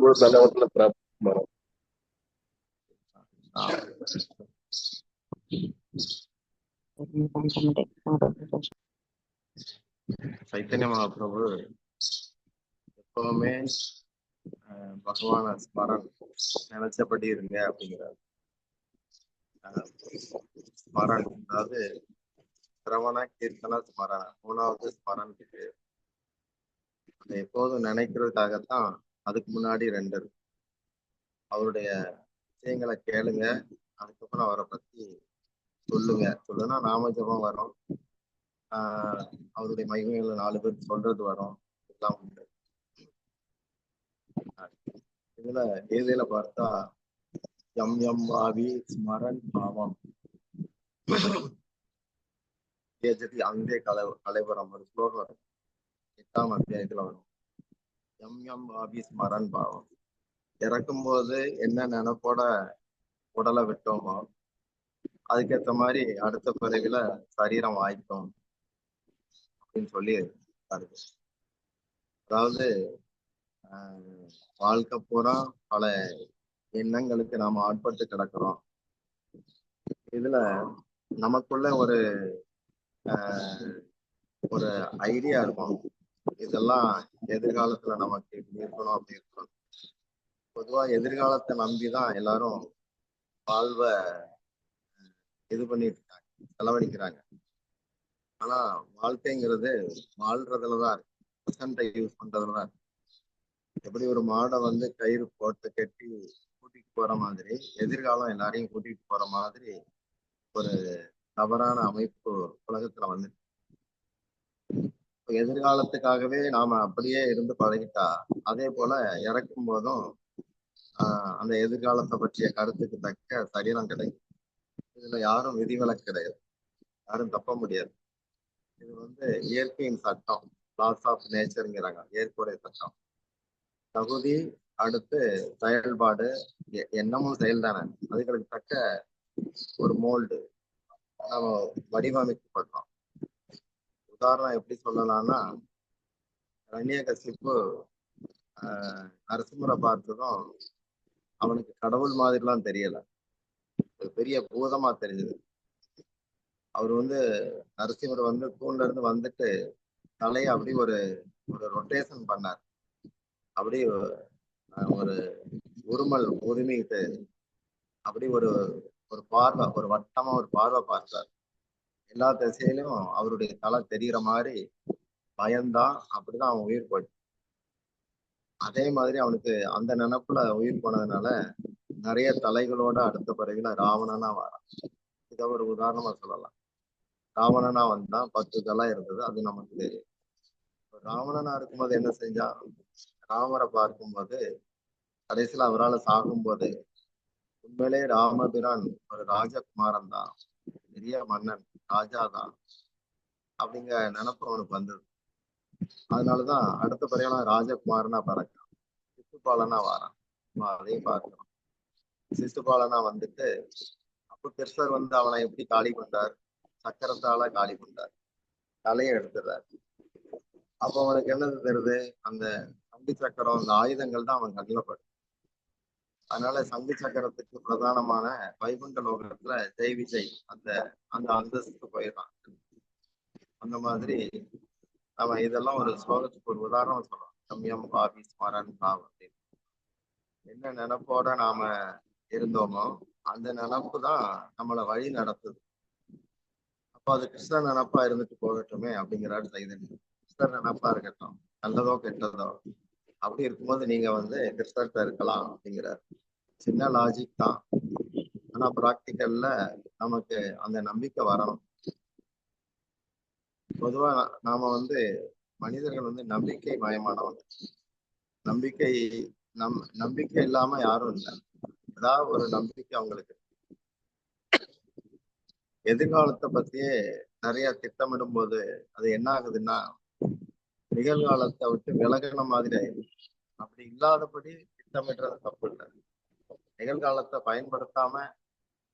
கூட நல்ல பிராப்தம். சைத்தன்ய மகாபிரபு எப்பவுமே பகவான ஸ்மரன் நினைச்சபடி இருங்க அப்படிங்கிறார். ஸ்மரன் அதாவது சிரவண கீர்த்தன ஸ்மரண 3வது ஸ்மரன் இருக்கு. அதை எப்போதும் நினைக்கிறதுக்காகத்தான் அதுக்கு முன்னாடி 2 இருக்கு. அவருடைய விஷயங்களை கேளுங்க, அதுக்கப்புறம் அவரை பத்தி சொல்லுன்னா நாம ஜபம் வரும், அவருடைய மகிமைகளை 4 பேருக்கு சொல்றது வரும், எல்லாம் உண்டு. இதுல கீதையில பார்த்தா எம் எம் ஆவி ஸ்மரன் பாவம் அங்கே கலைவரம் ஒரு ஸ்லோகம் வரும், 8ஆம் அத்தியாயத்துல வரும். எம் எம் ஆவி ஸ்மரன் பாவம், இறக்கும் போது என்ன நினைப்போட உடலை விட்டோமோ அதுக்கேற்ற மாதிரி அடுத்த பிறவில சரீரம் வாய்க்கும் அப்படின்னு சொல்லி பாருங்க. அதாவது வாழ்க்கை பூரா பல எண்ணங்களுக்கு நாம ஆட்பட்டு கிடக்கிறோம். இதுல நமக்குள்ள ஒரு ஐடியா இருக்கும், இதெல்லாம் எதிர்காலத்துல நமக்கு இப்படி இருக்கணும் அப்படி இருக்கணும். பொதுவா எதிர்காலத்தை நம்பிதான் எல்லாரும் வாழ்வை இது பண்ணிட்டு இருக்காங்க, செலவழிக்கிறாங்க. ஆனா வாழ்க்கைங்கிறது வாழ்றதுலதான் இருக்கு, ப்ரெசண்ட்டை யூஸ் பண்றதுலதான் இருக்கு. எப்படி ஒரு மாடை கயிறு போட்டு கட்டி கூட்டிட்டு போற மாதிரி எதிர்காலம் எல்லாரையும் கூட்டிட்டு போற மாதிரி ஒரு தவறான அமைப்பு உலகத்துல எதிர்காலத்துக்காகவே நாம அப்படியே இருந்து பழகிட்டா அதே போல இறக்கும் போதும் அந்த எதிர்காலத்தை பற்றிய கருத்துக்கு தக்க சரீரம் கிடைக்கும். இதுல யாரும் விதிவிலக்கு கிடையாது, யாரும் தப்ப முடியாது. இது இயற்கையின் சட்டம், லாஸ் ஆஃப் நேச்சருங்கிறாங்க, இயற்கையுடைய சட்டம். தகுதி அடுத்து செயல்பாடு, எண்ணமும் செயல் தானே, அதுகளுக்கு தக்க ஒரு மோல்டு நம்ம வடிவமைக்கப்படுறோம். உதாரணம் எப்படி சொல்லலாம்னா, ரண்யகசிப்பு நரசிம்மரை பார்த்ததும் அவனுக்கு கடவுள் மாதிரிலாம் தெரியல, ஒரு பெரிய பூதமா தெரிஞ்சது. அவர் நரசிம்மர் தூண்ல இருந்து வந்துட்டு தலையை அப்படி ஒரு ரொட்டேஷன் பண்ணார், அப்படி ஒரு உருமல் உரிமைட்டு அப்படி ஒரு பார்வை, ஒரு வட்டமா ஒரு பார்வை பார்த்தார். எல்லா திசையிலும் அவருடைய தலை தெரிகிற மாதிரி பயந்தான். அப்படிதான் அவன் உயிர் போயிட்டு, அதே மாதிரி அவனுக்கு அந்த நினைப்புல உயிர் போனதுனால நிறைய தலைகளோட அடுத்த பிறகுல ராவணனா வரான். இதை ஒரு உதாரணமா சொல்லலாம். ராவணனா வந்தான், 10 தலை இருந்தது, அது நமக்கு தெரியும். ராவணனா இருக்கும்போது என்ன செஞ்சான், ராமரை பார்க்கும்போது கடைசியில அவரால் சாகும்போது உண்மையிலே ராமபிரான் ஒரு ராஜகுமாரன் தான், பெரிய மன்னன், ராஜா தான் அப்படிங்கிற நினப்பு அவனுக்கு வந்தது. அதனாலதான் அடுத்த பிறகு ராஜகுமாரனா பறக்கான், சிசுபாலனா வாரான். அதையும் பார்க்கிறோம். சிசுபாலனா அப்ப கிருஷ்ணர் அவனை எப்படி காலி கொண்டார், சக்கரத்தால காலி கொண்டார், தலையை எடுத்துறார். அப்ப அவனுக்கு என்னது தெரியுது, அந்த சங்கு சக்கரம், அந்த ஆயுதங்கள் தான் அவன் கண்ணில் படும். அதனால சங்கு சக்கரத்துக்கு பிரதானமான வைகுண்ட லோகத்துல ஜெய் விஜய் அந்த அந்தஸ்துக்கு போயிடறான். அந்த மாதிரி நம்ம இதெல்லாம் ஒரு ஸ்லோகத்துக்கு ஒரு உதாரணம் சொல்றோம். சம்யம் பாவி ஸ்மரன் பாவ் அப்படின்னு என்ன நினைப்போட நாம இருந்தோமோ அந்த நினப்பு தான் நம்மளை வழி நடத்துது. அப்போ அது கிருஷ்ண நினப்பா இருந்துட்டு போகட்டுமே அப்படிங்கிறாரு சைதன்யம். கிருஷ்ண நினப்பா இருக்கட்டும், நல்லதோ கெட்டதோ, அப்படி இருக்கும்போது நீங்க கிருஷ்ணர்கிட்ட இருக்கலாம் அப்படிங்கிறார். சின்ன லாஜிக் தான், ஆனா பிராக்டிக்கல்ல நமக்கு அந்த நம்பிக்கை வரணும். பொதுவா நாம மனிதர்கள் நம்பிக்கை மயமானவங்க. நம்பிக்கை இல்லாம யாரும் இல்லை, ஏதாவது ஒரு நம்பிக்கை அவங்களுக்கு. எதிர்காலத்தை பத்தியே நிறைய திட்டமிடும் போது அது என்ன ஆகுதுன்னா நிகழ்காலத்தை விட்டு விலகின மாதிரி ஆயிடும். அப்படி இல்லாதபடி திட்டமிடுறது தப்பு இல்லை. நிகழ்காலத்தை பயன்படுத்தாம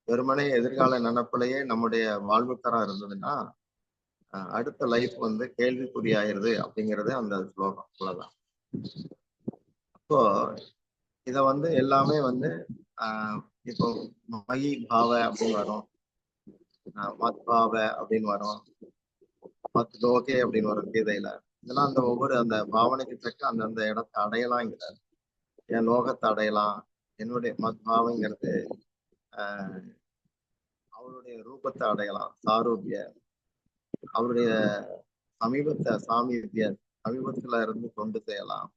வெறுமனே எதிர்கால நினைப்பிலேயே நம்முடைய வாழ்வுத்தரம் இருந்ததுன்னா அடுத்த லைஃப் கேள்விக்குறியாயிருது அப்படிங்கிறது அந்த ஸ்லோகம். அவ்வளவுதான். அப்போ இத வந்து எல்லாமே வந்து இப்போ மயி பாவ அப்படின்னு வரும், மத் பாவ அப்படின்னு வரும், மத் லோகே அப்படின்னு வரும் கீதையில. இதெல்லாம் அந்த ஒவ்வொரு அந்த பாவனைக்கு தக்க அந்தந்த இடத்தை அடையலாங்கிறார். என் லோகத்தை அடையலாம், என்னுடைய மத் பாவங்கிறது அவருடைய ரூபத்தை அடையலாம், சாரூபிய அவருடைய சாமீபிய சமீபத்துல இருந்து கொண்டு செய்யலாம்.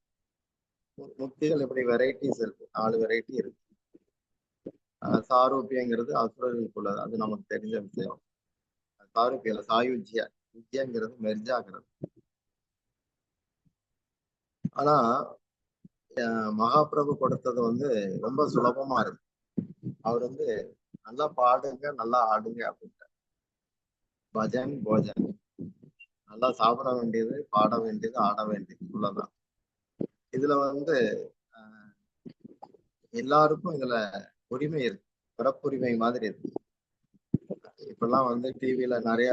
முக்திகள் இப்படி வெரைட்டிஸ் இருக்கு, 4 வெரைட்டி இருக்கு. சாரூபியங்கிறது அசுரர்களுக்குள்ளது, அது நமக்கு தெரிஞ்ச விஷயம். சாரூபியல சாயுஜ்ய, யுஜ்யங்கிறது மெர்ஜாகிறது. ஆனா மகாபிரபு கொடுத்தது வந்து ரொம்ப சுலபமா இருக்கு. அவர் வந்து நல்லா பாடுங்க, நல்லா ஆடுங்க அப்படின்ட்டு. பஜன் போஜன், நல்லா சாப்பிட வேண்டியது, பாட வேண்டியது, ஆட வேண்டியது, இவ்வளவுதான். இதுல வந்து எல்லாருக்கும் இதுல உரிமை இருக்கு, பிறப்புரிமை மாதிரி இருக்கு. இப்பெல்லாம் வந்து டிவில நிறைய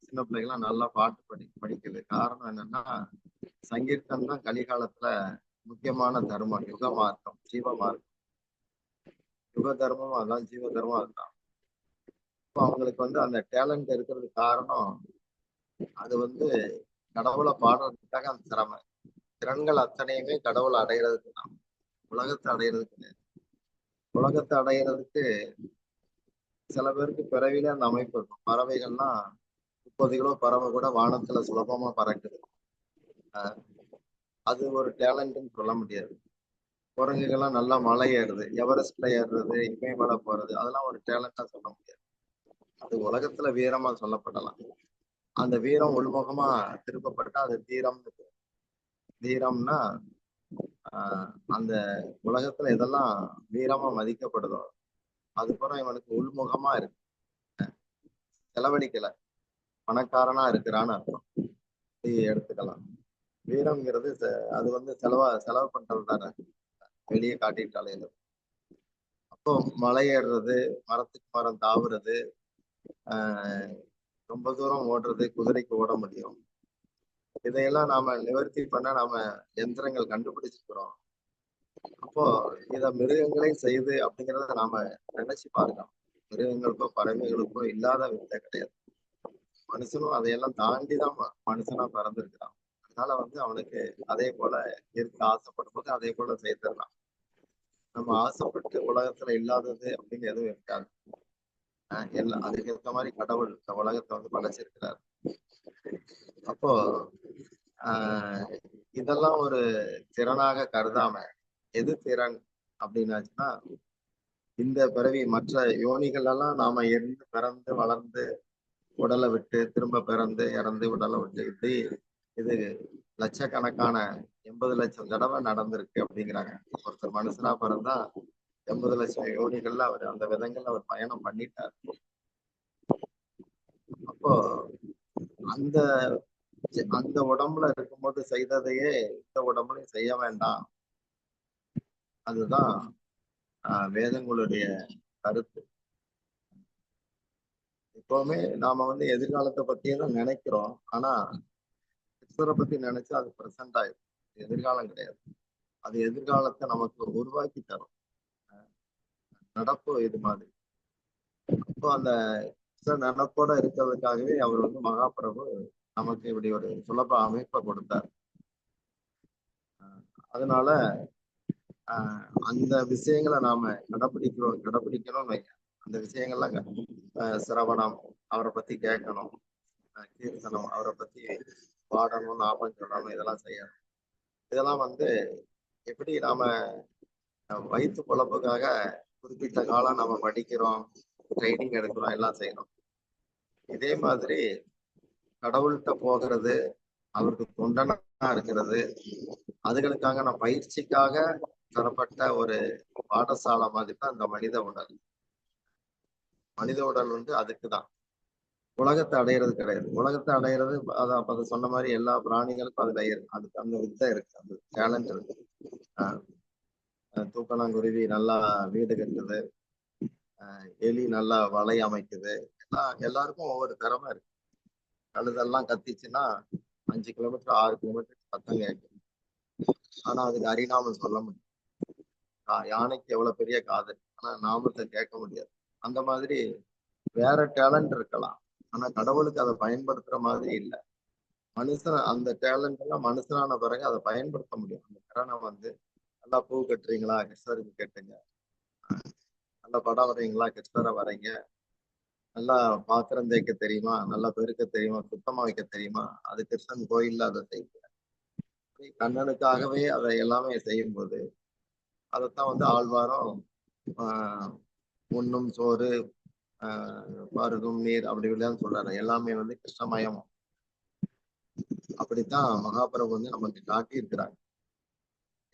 சின்ன பிள்ளைகள்லாம் நல்லா பாட்டு படிக்குது. காரணம் என்னன்னா, சங்கீர்த்தம் தான் கலிகாலத்துல முக்கியமான தர்மம், யுக மார்க்கம், ஜீவ மார்க்கம். யுக தர்மம் அதான், ஜீவ தர்மம் அதுதான். இப்போ அவங்களுக்கு வந்து அந்த டேலண்ட் இருக்கிறதுக்கு காரணம், அது வந்து கடவுளை பாடுறதுக்காக அந்த திறன்கள் அத்தனையுமே கடவுளை அடையிறதுக்கு தான், உலகத்தை அடையிறதுக்கு. உலகத்தை அடையிறதுக்கு சில பேருக்கு பிறவில அந்த அமைப்பு இருக்கும். பறவைகள்லாம் 30 கிலோ பறவை கூட வானத்துல சுலபமா பறக்குது. அது ஒரு டேலண்ட்னு சொல்ல முடியாது. குரங்குகள்லாம் நல்லா மலை ஏறுது, எவரெஸ்ட்ல ஏறுறது, இமயமலை போறது, அதெல்லாம் ஒரு டேலண்டா சொல்ல முடியாது. அது உலகத்துல வீரமா சொல்லப்படலாம். அந்த வீரம் உள்முகமா திருப்பப்பட்டா அது தீரம்னு. தீரம்னா அந்த உலகத்துல எதெல்லாம் வீரமா மதிக்கப்படுதோ அதுக்கப்புறம் இவனுக்கு உள்முகமா இருக்கு, செலவழிக்கல, பணக்காரனா இருக்கிறான்னு அர்த்தம். எடுத்துக்கலாம். வீரம்ங்கிறது அது வந்து செலவு பண்றது தானே, வெளியே காட்டிட்டு அலையிறது. அப்போ மலை ஏறுறது, மரத்துக்கு மரம் தாவுறது, ரொம்ப தூரம் ஓடுறது, குதிரைக்கு ஓட முடியும். இதையெல்லாம் நாம நிவர்த்தி பண்ண நாம எந்திரங்கள் கண்டுபிடிச்சிருக்கிறோம். அப்போ இத மிருகங்களையும் செய்யுது அப்படிங்கிறத நாம நினைச்சு பார்க்கலாம். மிருகங்களுக்கோ பறவைகளுக்கோ இல்லாத வித்தை கிடையாது. மனுஷனும் அதையெல்லாம் தாண்டி தான் மனுஷனா பிறந்திருக்கிறான். அதனால வந்து அவனுக்கு அதே போல இருக்க ஆசைப்படும் போது அதே போல செய்திடலாம். நம்ம ஆசைப்பட்டு உலகத்துல இல்லாதது அப்படின்னு எதுவும் இருக்காது. எல்லாம் அதுக்கேற்ற மாதிரி கடவுள் இந்த உலகத்தை வந்து படைச்சிருக்கிறார். அப்போ இதெல்லாம் ஒரு திறனாக கருதாம, எது திறன் அப்படின்னாச்சுன்னா, இந்த பிறவி மற்ற யோனிகள் எல்லாம் நாம இருந்து பிறந்து வளர்ந்து உடலை விட்டு திரும்ப பிறந்து இறந்து உடலை விட்டு இப்படி இது லட்சக்கணக்கான 80 லட்சம் தடவை நடந்திருக்கு அப்படிங்கிறாங்க. ஒருத்தர் மனுஷனா பிறந்தா 80 லட்சம் யோனிகள்ல அவர் அந்த விதங்கள்ல அவர் பயணம் பண்ணிட்டார். அப்போ அந்த அந்த உடம்புல இருக்கும்போது செய்ததையே இந்த உடம்புலையும் செய்ய வேண்டாம். அதுதான் வேதங்களுடைய கருத்து. எப்பவுமே நாம வந்து எதிர்காலத்தை பத்தியே தான் நினைக்கிறோம். ஆனா ஃபியூச்சரை பத்தி நினைச்சா அது ப்ரெசென்ட் ஆயிடும், எதிர்காலம் கிடையாது. அது எதிர்காலத்தை நமக்கு உருவாக்கி தரும், நடப்பு இது மாதிரி. அப்போ அந்த நடப்போட இருக்கிறதுக்காகவே அவர் வந்து மகாபிரபு நமக்கு இப்படி ஒரு சுலப அமைப்பை கொடுத்தார். அதனால அந்த விஷயங்களை நாம கடைபிடிக்கணும்னு வைக்க. அந்த விஷயங்கள்லாம் சிரவணம், அவரை பத்தி கேட்கணும், கீர்த்தனம், அவரை பத்தி பாடணும், ஞாபகம் சொல்லணும், இதெல்லாம் செய்யணும். இதெல்லாம் வந்து எப்படி நாம வயிற்று பொழப்புக்காக குறிப்பிட்ட காலம் நம்ம படிக்கிறோம், ட்ரைனிங் எடுக்கிறோம், எல்லாம் செய்யணும். இதே மாதிரி கடவுள்கிட்ட போகிறது, அவருக்கு தொண்டனா இருக்கிறது, அதுகளுக்காக நான் பயிற்சிக்காக தரப்பட்ட ஒரு பாடசாலை மாதிரி தான் இந்த மனித உடல். மனித உடல் வந்து அதுக்குதான். உலகத்தை அடையிறது கிடையாது. உலகத்தை அடையிறது அதை சொன்ன மாதிரி எல்லா பிராணிகளுக்கும் அதுல அதுக்கு அந்த வித்தை இருக்கு, அந்த டேலண்ட் இருக்கு. தூக்கணாங்குருவி நல்லா வீடு கட்டுது, எலி நல்லா வலை அமைக்குது. எல்லாருக்கும் ஒவ்வொரு திறமை இருக்கு. கழுதெல்லாம் கத்திச்சுன்னா 5 கிலோமீட்டர் 6 கிலோமீட்டர் சத்தம் கேட்கும். ஆனா அதுக்கு அறிநாமம் சொல்ல முடியும். யானைக்கு எவ்வளவு பெரிய காது, ஆனா நாமத்தை கேட்க முடியாது. அந்த மாதிரி வேற டேலண்ட் இருக்கலாம், ஆனா கடவுளுக்கு அதை பயன்படுத்துற மாதிரி இல்லை. மனுஷன் அந்த டேலண்ட் எல்லாம் மனுஷனான பிறகு அதை பயன்படுத்த முடியும். அந்த திறனை வந்து நல்லா பூ கட்டுறீங்களா, கிருஷ்ணருக்கு கட்டுங்க. நல்லா படம் வரைங்களா, கிருஷ்ணரை வரைங்க. நல்லா பாத்திரம் தேய்க்க தெரியுமா, நல்லா பெருக்க தெரியுமா, சுத்தமா வைக்க தெரியுமா, அது கிருஷ்ணன் கோயில்ல அதை செய்யுங்க. கண்ணனுக்காகவே அதை எல்லாமே செய்யும் போது அதைத்தான் வந்து ஆழ்வாரும் ஆஹ் உண்ணும் சோறு பருகும் நீர் அப்படி இப்படிதான் சொல்றாரு. எல்லாமே வந்து கிருஷ்ணமயம். அப்படித்தான் மகாபிரபு வந்து நமக்கு காட்டி இருக்கிறாங்க.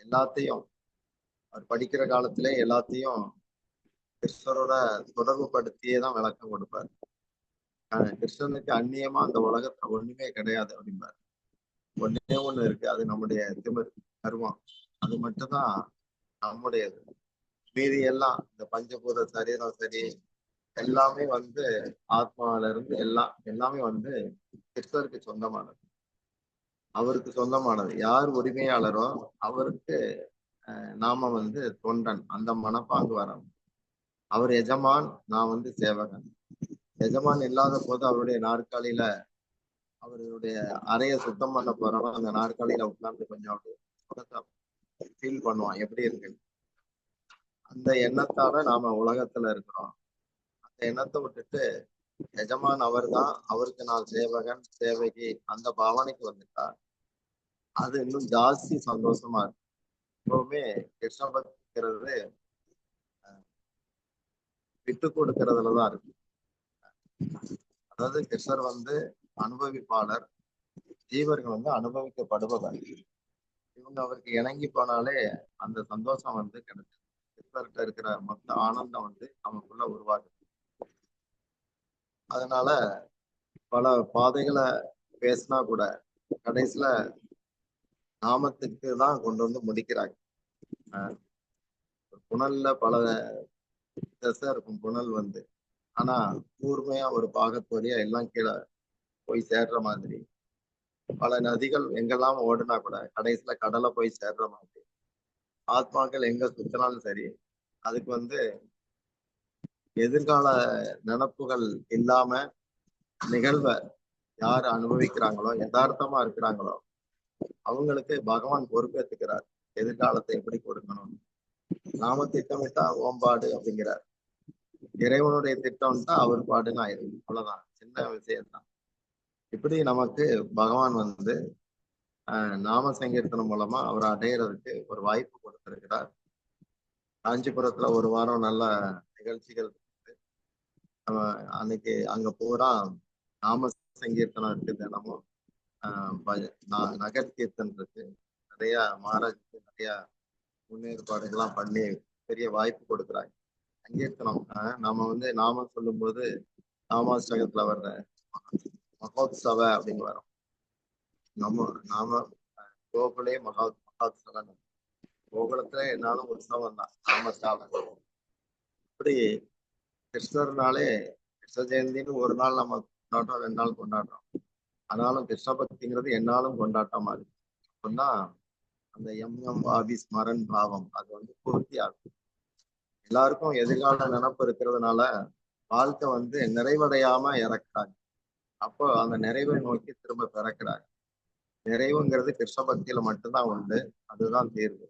எல்லாத்தையும் அவர் படிக்கிற காலத்திலே எல்லாத்தையும் கிருஷ்ணரோட தொடர்பு படுத்தியே தான் விளக்கம் கொடுப்பார். கிருஷ்ணனுக்கு அந்நியமா அந்த உலகத்துல ஒண்ணுமே கிடையாது அப்படிம்பார். ஒண்ணே ஒண்ணு இருக்கு, அது நம்முடைய திமிர், கர்வம். அது மட்டும்தான் நம்முடையது. மீதி எல்லாம் இந்த பஞ்சபூத சரீரம் சரி எல்லாமே வந்து ஆத்மாவில இருந்து எல்லாமே வந்து கிருஷ்ணருக்கு சொந்தமானது. அவருக்கு சொந்தமானது. யார் உரிமையாளரோ அவருக்கு நாம வந்து தொண்டன், அந்த மனப்பாங்கு வரணும். அவர் எஜமான், நான் வந்து சேவகன். எஜமான் இல்லாத போது அவருடைய நாற்காலியில அவருடைய அறைய சுத்தம் பண்ண போறவன் அந்த நாற்காலியில உட்கார்ந்து கொஞ்சம் அப்படி ஃபீல் பண்ணுவான் எப்படி இருக்கு. அந்த எண்ணத்தால நாம உலகத்துல இருக்கிறோம். அந்த எண்ணத்தை விட்டுட்டு எஜமான் அவர் தான், அவருக்கு நான் சேவகன் சேவகி, அந்த பாவனைக்கு வந்துட்டா அது இன்னும் ஜாஸ்தி சந்தோஷமா இருக்கு. எப்பவுமே கிருஷ்ண பக்திங்கிறது விட்டு கொடுக்கறதுலதான் இருக்கு. அதாவது கிருஷ்ணர் வந்து அனுபவிப்பாளர், ஜீவர்கள் வந்து அனுபவிக்கப்படுபவர். இவங்க அவருக்கு இணங்கி போனாலே அந்த சந்தோஷம் வந்து கிடைச்சு கிருஷ்ணர்கிட்ட இருக்கிற மொத்த ஆனந்தம் வந்து நமக்குள்ள உருவாகுது. அதனால பல பாதைகளை பேசினா கூட கடைசியில நாமத்துக்கு தான் கொண்டு வந்து முடிக்கிறாங்க. புனல்ல பல திசை இருக்கும் புனல் வந்து, ஆனா கூர்மையா ஒரு பாகத்தோடைய எல்லாம் கீழே போய் சேர்ற மாதிரி பல நதிகள் எங்கெல்லாம் ஓடுனா கூட கடைசியில கடலை போய் சேர்ற மாதிரி ஆத்மாக்கள் எங்க சுத்தினாலும் சரி அதுக்கு வந்து எதிர்கால நினப்புகள் இல்லாம நிகழ்வை யார் அனுபவிக்கிறாங்களோ, யதார்த்தமா இருக்கிறாங்களோ அவங்களுக்கு பகவான் பொறுப்பேற்றுக்கிறார். எதிர்காலத்தை எப்படி கொடுக்கணும், நாம திட்டமிட்டா ஓம்பாடு அப்படிங்கிறார். இறைவனுடைய திட்டம்ட்டா அவர் பாடுன்னு ஆயிரும். அவ்வளவுதான், சின்ன விஷயம்தான். இப்படி நமக்கு பகவான் வந்து நாம சங்கீர்த்தனம் மூலமா அவரை அடையிறதுக்கு ஒரு வாய்ப்பு கொடுத்திருக்கிறார். காஞ்சிபுரத்துல ஒரு வாரம் நல்ல நிகழ்ச்சிகள் இருக்கு. அன்னைக்கு அங்க பூரா நாம சங்கீர்த்தனம் இருக்கு. தினமும் நகர் கீர்த்தன் இருக்கு. நிறைய மகாராஜுக்கு நிறைய முன்னேற்பாடுகள்லாம் பண்ணி பெரிய வாய்ப்பு கொடுக்குறாங்க. சங்கீர்த்தனம் நாம வந்து நாம சொல்லும் போது நாமாஷ்டகத்துல வர்ற மகோத்சவ அப்படின்னு வரும். நாம கோகுலே மகோத்சவம், கோகுலத்துல என்னாலும் உற்சவம் தான் நாமஸ்தானம். இப்படி கிருஷ்ணர்னாலே கிருஷ்ண ஜெயந்தின்னு ஒரு நாள் நம்ம கொண்டாடுறோம், 2 நாள் கொண்டாடுறோம். ஆனாலும் கிருஷ்ண பக்திங்கிறது என்னாலும் கொண்டாட்டமா இருக்கு. அப்படின்னா அந்த எம் வாபி ஸ்மரன் பாவம் அது வந்து பூர்த்தி ஆகும். எல்லாருக்கும் எதிர்கால நினப்பு இருக்கிறதுனால வாழ்க்கை வந்து நிறைவடையாம இறக்குறாங்க. அப்போ அந்த நிறைவை நோக்கி திரும்ப பிறக்கிறாங்க. நிறைவுங்கிறது கிருஷ்ண பக்தியில மட்டும்தான் உண்டு. அதுதான் தீர்வு.